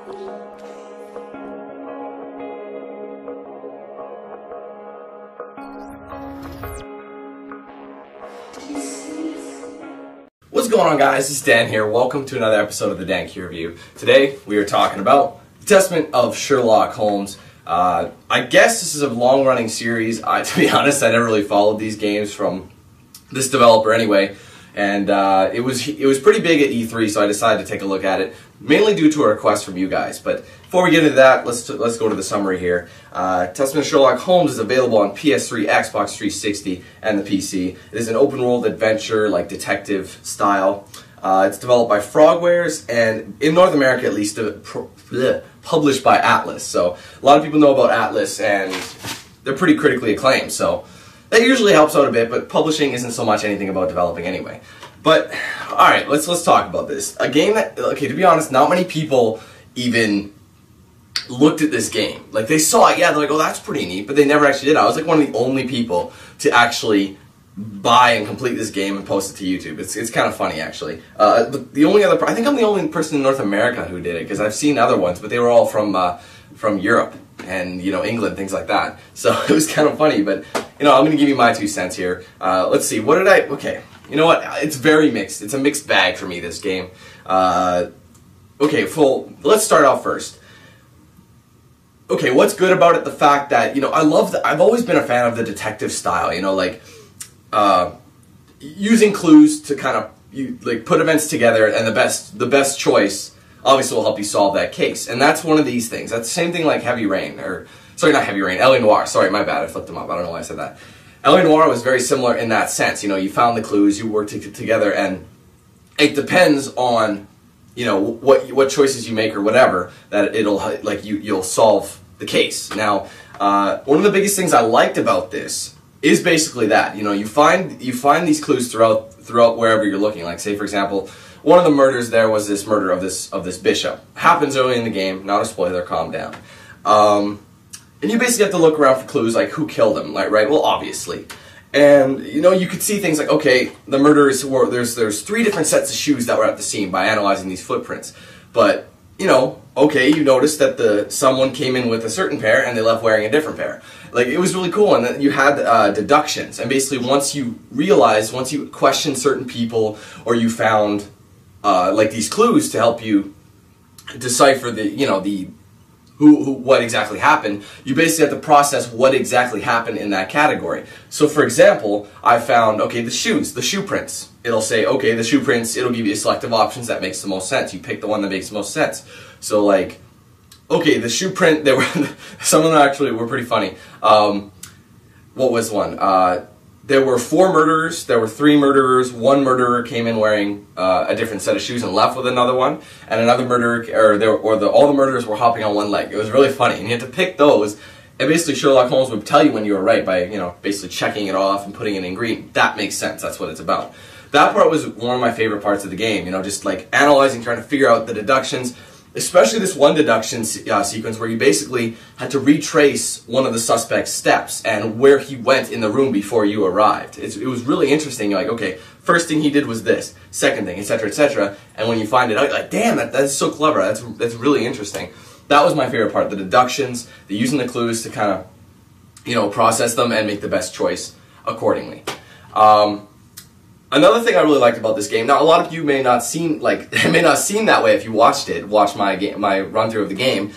What's going on, guys? It's Dan here. Welcome to another episode of the Dan Key Review. Today we are talking about the Testament of Sherlock Holmes. I guess this is a long-running series. To be honest, I never really followed these games from this developer anyway, and it was pretty big at E3, so I decided to take a look at it, mainly due to a request from you guys. But before we get into that, let's go to the summary here. Testament of Sherlock Holmes is available on PS3, Xbox 360, and the PC. It is an open-world adventure, like detective style. It's developed by Frogwares, and in North America at least, published by Atlas. So a lot of people know about Atlas, and they're pretty critically acclaimed. So that usually helps out a bit, but publishing isn't so much anything about developing anyway. But all right, let's talk about this. A game that, okay, to be honest, not many people even looked at this game. Like, they saw it, yeah, they're like, oh, that's pretty neat, but they never actually did. I was like one of the only people to actually buy and complete this game and post it to YouTube. It's kind of funny, actually. The only other, I think I'm the only person in North America who did it, because I've seen other ones, but they were all from Europe and, you know, England, things like that. So it was kind of funny, but, you know, I'm going to give you my 2 cents here. Let's see, okay, you know what, it's very mixed. It's a mixed bag for me, this game. Okay, let's start off first. Okay, what's good about it? The fact that, you know, I've always been a fan of the detective style, you know, like, using clues to kind of, put events together, and the best choice obviously will help you solve that case. And that's one of these things. That's the same thing like Heavy Rain, or, sorry, not Heavy Rain, L.A. Noire. Sorry, my bad, I flipped them up. I don't know why I said that. L.A. Noire was very similar in that sense. You know, you found the clues, you worked together, and it depends on, you know, what choices you make or whatever, that it'll, like, you'll solve the case. Now, one of the biggest things I liked about this is basically that, you know, you find these clues throughout wherever you're looking. Like, say for example, one of the murders there was this murder of this bishop. Happens early in the game, not a spoiler, calm down. And you basically have to look around for clues like who killed him, like, right? Well, obviously. And, you know, you could see things like, okay, the murderers were, there's 3 different sets of shoes that were at the scene by analyzing these footprints. But, you know, okay, you noticed that someone came in with a certain pair and they left wearing a different pair. Like, it was really cool, and then you had deductions. And basically, once you questioned certain people, or you found like these clues to help you decipher what exactly happened, you basically have to process what exactly happened in that category. So, for example, I found, okay, the shoe prints. It'll say, okay, the shoe prints, it'll give you selective options that makes the most sense. You pick the one that makes the most sense. So, like, okay, the shoe print, there were, some of them actually were pretty funny. What was one? There were 4 murderers, there were 3 murderers, 1 murderer came in wearing a different set of shoes and left with another one, and another murderer, all the murderers were hopping on one leg. It was really funny, and you had to pick those, and basically Sherlock Holmes would tell you when you were right by, you know, basically checking it off and putting it in green. That makes sense, that's what it's about. That part was one of my favorite parts of the game, you know, just like analyzing, trying to figure out the deductions. Especially this one deduction sequence where you basically had to retrace one of the suspect's steps and where he went in the room before you arrived. It was really interesting. You're like, okay, first thing he did was this, second thing, etc., etc. And when you find it out, you're like, damn, that's so clever. That's really interesting. That was my favorite part, the deductions, the using the clues to kind of, you know, process them and make the best choice accordingly. Another thing I really liked about this game, now a lot of you may not seem that way if you watched my run through of the game,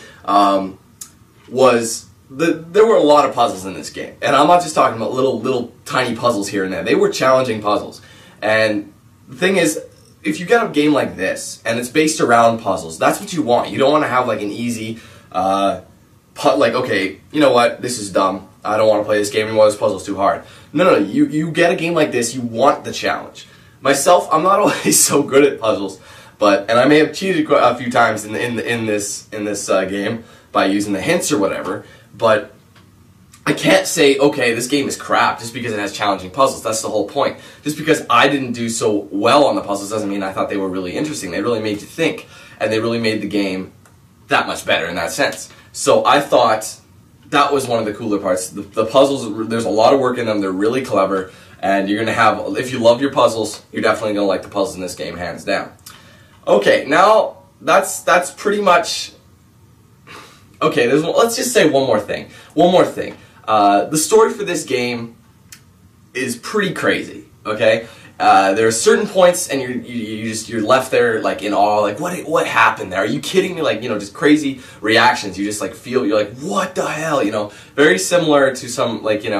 was there were a lot of puzzles in this game, and I'm not just talking about little tiny puzzles here and there. They were challenging puzzles, and the thing is, if you get a game like this and it's based around puzzles, that's what you want. You don't want to have like an easy, like, okay, you know what, this is dumb. I don't want to play this game anymore, this puzzle's too hard. No, you get a game like this, you want the challenge. Myself, I'm not always so good at puzzles, and I may have cheated a few times in this game by using the hints or whatever, but I can't say, okay, this game is crap just because it has challenging puzzles. That's the whole point. Just because I didn't do so well on the puzzles doesn't mean I thought they were really interesting. They really made you think, and they really made the game that much better in that sense. So I thought that was one of the cooler parts. The puzzles, there's a lot of work in them. They're really clever, and you're going to have, if you love your puzzles, you're definitely going to like the puzzles in this game, hands down. Okay, now that's pretty much okay, let's just say one more thing. One more thing. The story for this game is pretty crazy. Okay, there are certain points, and you're left there like in awe, like what happened there? Are you kidding me? Like, you know, just crazy reactions. You just like feel, you're like, what the hell? You know, very similar to some, like, you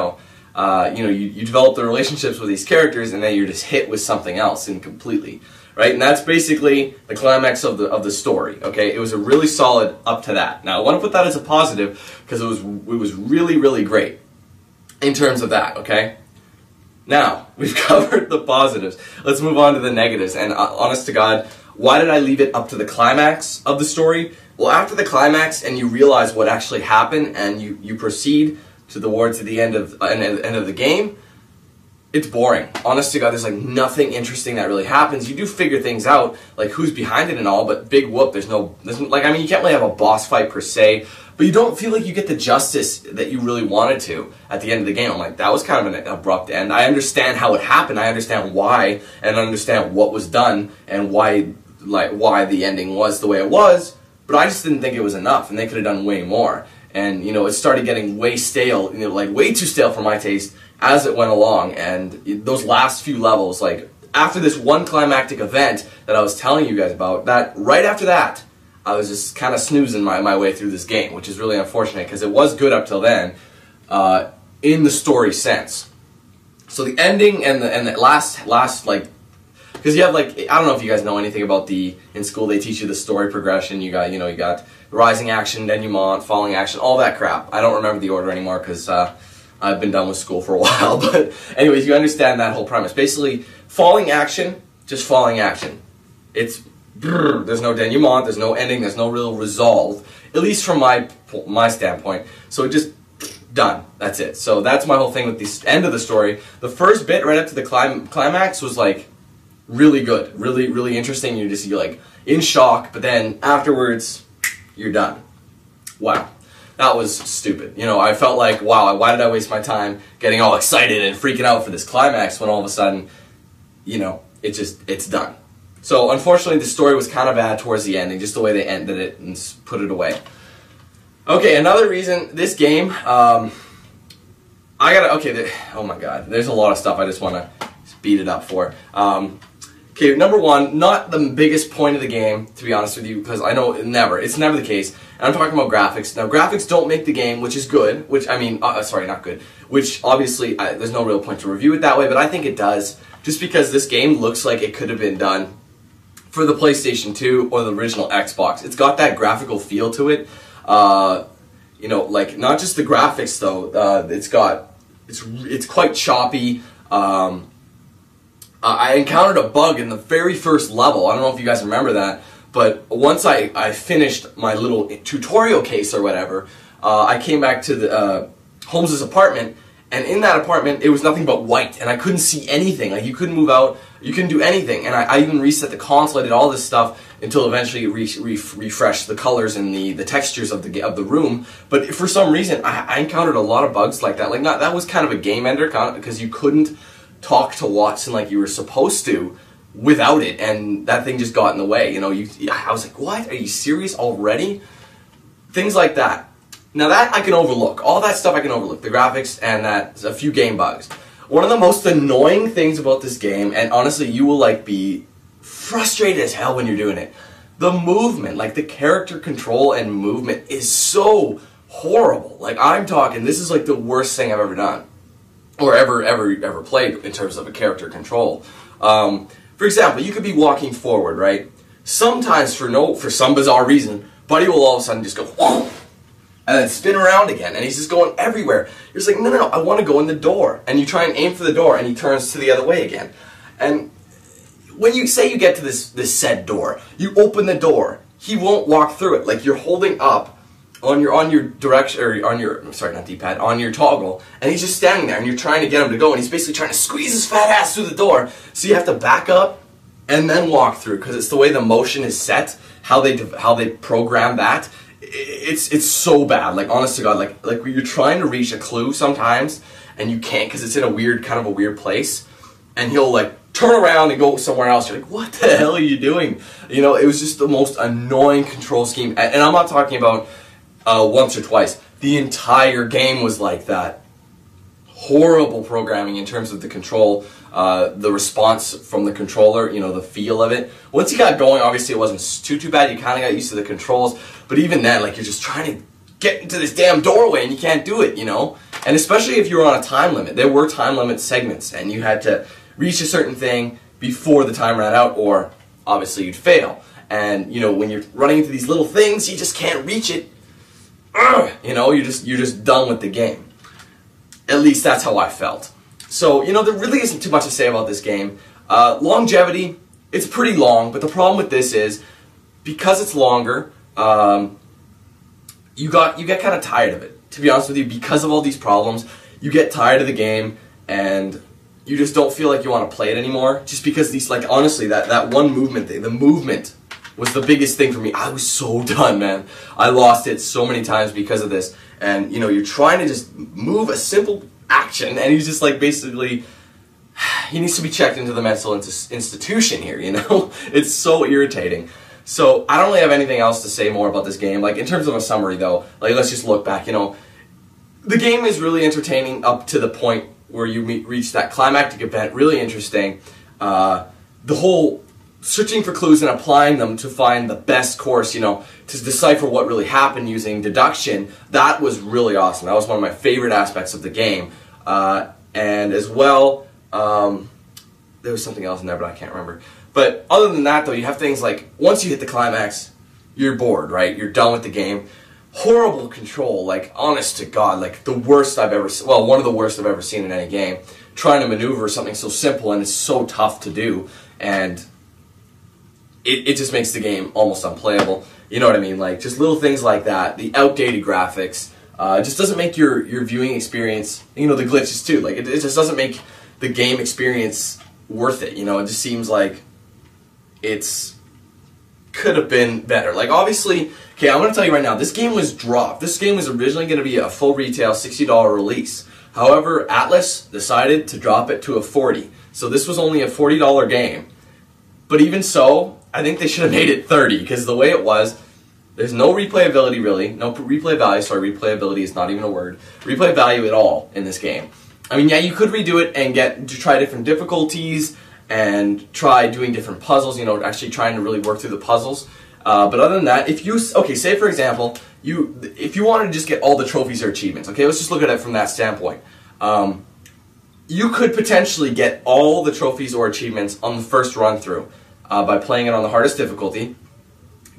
develop the relationships with these characters, and then you're just hit with something else and completely, right? And that's basically the climax of the story. Okay, it was a really solid up to that. Now I want to put that as a positive because it was really, really great in terms of that. Okay. Now, we've covered the positives. Let's move on to the negatives. And honest to God, why did I leave it up to the climax of the story? Well, after the climax and you realize what actually happened and you proceed towards the end of the game, it's boring. Honest to God, there's like nothing interesting that really happens. You do figure things out, like who's behind it and all, but big whoop, there's like, I mean, you can't really have a boss fight per se, but you don't feel like you get the justice that you really wanted to at the end of the game. I'm like, that was kind of an abrupt end. I understand how it happened. I understand why, and I understand what was done and why the ending was the way it was, but I just didn't think it was enough, and they could have done way more. And, you know, it started getting way stale, you know, like way too stale for my taste as it went along. And those last few levels, like after this one climactic event that I was telling you guys about, that right after that, I was just kind of snoozing my way through this game, which is really unfortunate because it was good up till then, in the story sense. So the ending and the last like, because you have like, I don't know if you guys know anything about in school they teach you the story progression. You got rising action, denouement, falling action, all that crap. I don't remember the order anymore because I've been done with school for a while. But anyways, you understand that whole premise. Basically, falling action, just falling action. There's no denouement, there's no ending, there's no real resolve, at least from my standpoint. So just done. That's it. So that's my whole thing with the end of the story. The first bit right up to the climax was like really good, really, really interesting. You're like in shock, but then afterwards, you're done. Wow. That was stupid. You know, I felt like, wow, why did I waste my time getting all excited and freaking out for this climax when all of a sudden, you know, it's done. So unfortunately, the story was kind of bad towards the ending, just the way they ended it and put it away. Okay, another reason, this game, oh my God, there's a lot of stuff I just want to beat it up for. Okay, number one, not the biggest point of the game, to be honest with you, because I know it's never the case. And I'm talking about graphics. Now, graphics don't make the game, which is good, not good, which obviously there's no real point to review it that way, but I think it does, just because this game looks like it could have been done for the PlayStation 2 or the original Xbox. It's got that graphical feel to it. You know, like, not just the graphics though, it's quite choppy. I encountered a bug in the very first level. I don't know if you guys remember that, but once I finished my little tutorial case or whatever, I came back to Holmes' apartment, and in that apartment, it was nothing but white, and I couldn't see anything. Like, you couldn't move out, you couldn't do anything. And I even reset the console, I did all this stuff until eventually it refreshed the colors and the textures of the room. But for some reason, I encountered a lot of bugs like that. Like, that was kind of a game ender, because you couldn't talk to Watson like you were supposed to without it, and that thing just got in the way. You know, I was like, what? Are you serious already? Things like that. Now that I can overlook. All that stuff I can overlook. The graphics and a few game bugs. One of the most annoying things about this game, and honestly you will like be frustrated as hell when you're doing it, the movement, like the character control and movement is so horrible. Like, I'm talking, this is like the worst thing I've ever done. Or ever played in terms of a character control. For example, you could be walking forward, right? Sometimes for some bizarre reason, Buddy will all of a sudden just go, whoa, and then spin around again, and he's just going everywhere. You're just like, no, I want to go in the door. And you try and aim for the door, and he turns to the other way again. And when you say you get to this said door, you open the door, he won't walk through it. Like, you're holding up on your direction, or on your, sorry, not D-pad, on your toggle, and he's just standing there, and you're trying to get him to go, and he's basically trying to squeeze his fat ass through the door, so you have to back up and then walk through, because it's the way the motion is set, how they program that. It's so bad. Like, honest to God, like when you're trying to reach a clue sometimes, and you can't because it's in a weird place, and he'll like turn around and go somewhere else. You're like, what the hell are you doing? You know, it was just the most annoying control scheme. And I'm not talking about once or twice. The entire game was like that. Horrible programming in terms of the control, the response from the controller, you know, the feel of it. Once you got going, obviously it wasn't too bad. You kind of got used to the controls, but even then, like, you're just trying to get into this damn doorway and you can't do it, you know? And especially if you were on a time limit. There were time limit segments and you had to reach a certain thing before the time ran out, or obviously you'd fail. And, you know, when you're running into these little things, you just can't reach it. You know, you're just done with the game. At least that's how I felt. So, you know, there really isn't too much to say about this game. Longevity, it's pretty long, but the problem with this is, because it's longer, you get kind of tired of it. To be honest with you, because of all these problems, you get tired of the game, and you just don't feel like you want to play it anymore. Just because these, like, honestly, that one movement thing, the movement was the biggest thing for me. I was so done, man. I lost it so many times because of this. And, you know, you're trying to just move a simple action, and he's just, like, basically, he needs to be checked into the mental institution here, you know? It's so irritating. So, I don't really have anything else to say more about this game. Like, in terms of a summary, though, like, let's just look back, you know. The game is really entertaining up to the point where you reach that climactic event, really interesting. The whole searching for clues and applying them to find the best course, you know, to decipher what really happened using deduction, that was really awesome. That was one of my favorite aspects of the game. And as well, there was something else in there, but I can't remember. But other than that, though, you have things like, once you hit the climax, you're bored, right? You're done with the game. Horrible control, like, honest to God, like, the worst I've ever seen, well, one of the worst I've ever seen in any game. Trying to maneuver something so simple, and it's so tough to do, and it just makes the game almost unplayable. You know what I mean? Like, just little things like that. The outdated graphics just doesn't make your viewing experience, you know, the glitches too. Like, it just doesn't make the game experience worth it. You know, it just seems like it's could have been better. Like, obviously, okay, I'm going to tell you right now, this game was dropped. This game was originally going to be a full retail $60 release. However, Atlas decided to drop it to a $40. So this was only a $40 game. But even so, I think they should have made it $30, because the way it was, there's no replayability really, no replay value, sorry, replayability is not even a word, replay value at all in this game. I mean, yeah, you could redo it and try different difficulties and try doing different puzzles, you know, actually trying to really work through the puzzles. But other than that, okay, say for example, if you wanted to just get all the trophies or achievements, okay, let's just look at it from that standpoint. You could potentially get all the trophies or achievements on the first run through. By playing it on the hardest difficulty,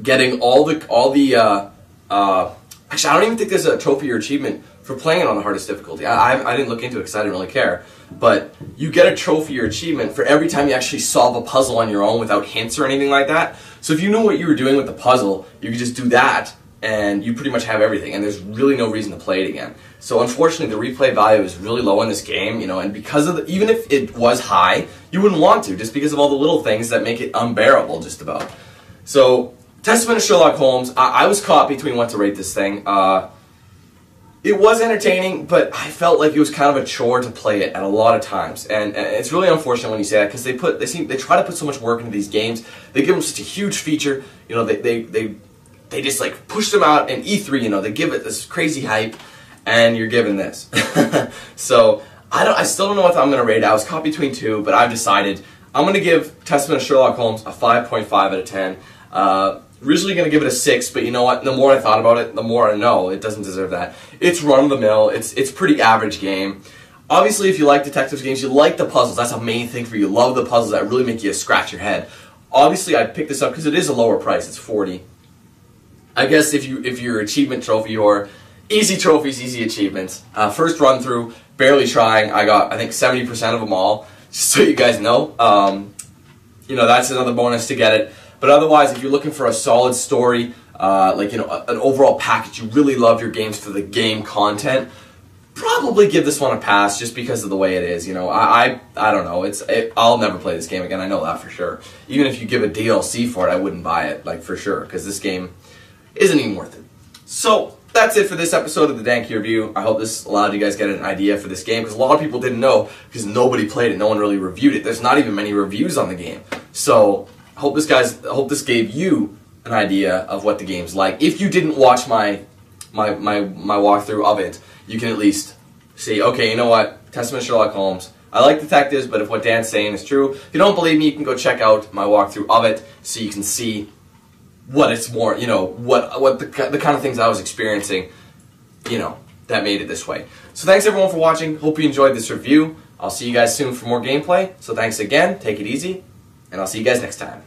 getting actually I don't even think there's a trophy or achievement for playing it on the hardest difficulty. I didn't look into it because I didn't really care. But you get a trophy or achievement for every time you actually solve a puzzle on your own without hints or anything like that. So if you knew what you were doing with the puzzle, you could just do that and you pretty much have everything, and there's really no reason to play it again. So unfortunately, the replay value is really low in this game, you know, and because of even if it was high, you wouldn't want to, just because of all the little things that make it unbearable, just about. So, Testament of Sherlock Holmes, I was caught between what to rate this thing. It was entertaining, but I felt like it was kind of a chore to play it at a lot of times, and it's really unfortunate when you say that, because they try to put so much work into these games. They give them such a huge feature, you know, they just like push them out in E3, you know, they give it this crazy hype, and you're given this. So, I still don't know what I'm going to rate it. I was caught between two, but I've decided I'm going to give Testament of Sherlock Holmes a 5.5 out of 10. Originally going to give it a 6, but you know what? The more I thought about it, the more I know it doesn't deserve that. It's run-of-the-mill. It's pretty average game. Obviously, if you like detective games, you like the puzzles. That's a main thing for you. You love the puzzles that really make you scratch your head. Obviously, I'd pick this up because it is a lower price. It's $40. I guess if you're achievement trophy or easy trophies, easy achievements. First run through, barely trying. I got, I think, 70% of them all. Just so you guys know. You know, that's another bonus to get it. But otherwise, if you're looking for a solid story, like, you know, an overall package, you really love your games for the game content, probably give this one a pass just because of the way it is. You know, I don't know. I'll never play this game again. I know that for sure. Even if you give a DLC for it, I wouldn't buy it, like, for sure, because this game isn't even worth it. So that's it for this episode of the Dank Review. I hope this allowed you guys to get an idea for this game, because a lot of people didn't know, because nobody played it, no one really reviewed it. There's not even many reviews on the game. So I hope this gave you an idea of what the game's like. If you didn't watch my my walkthrough of it, you can at least see, okay, you know what, Testament of Sherlock Holmes, I like detectives, but if what Dan's saying is true, if you don't believe me, you can go check out my walkthrough of it, so you can see what it's more, you know, what the kind of things I was experiencing, you know, that made it this way. So thanks everyone for watching. Hope you enjoyed this review. I'll see you guys soon for more gameplay. So thanks again. Take it easy, and I'll see you guys next time.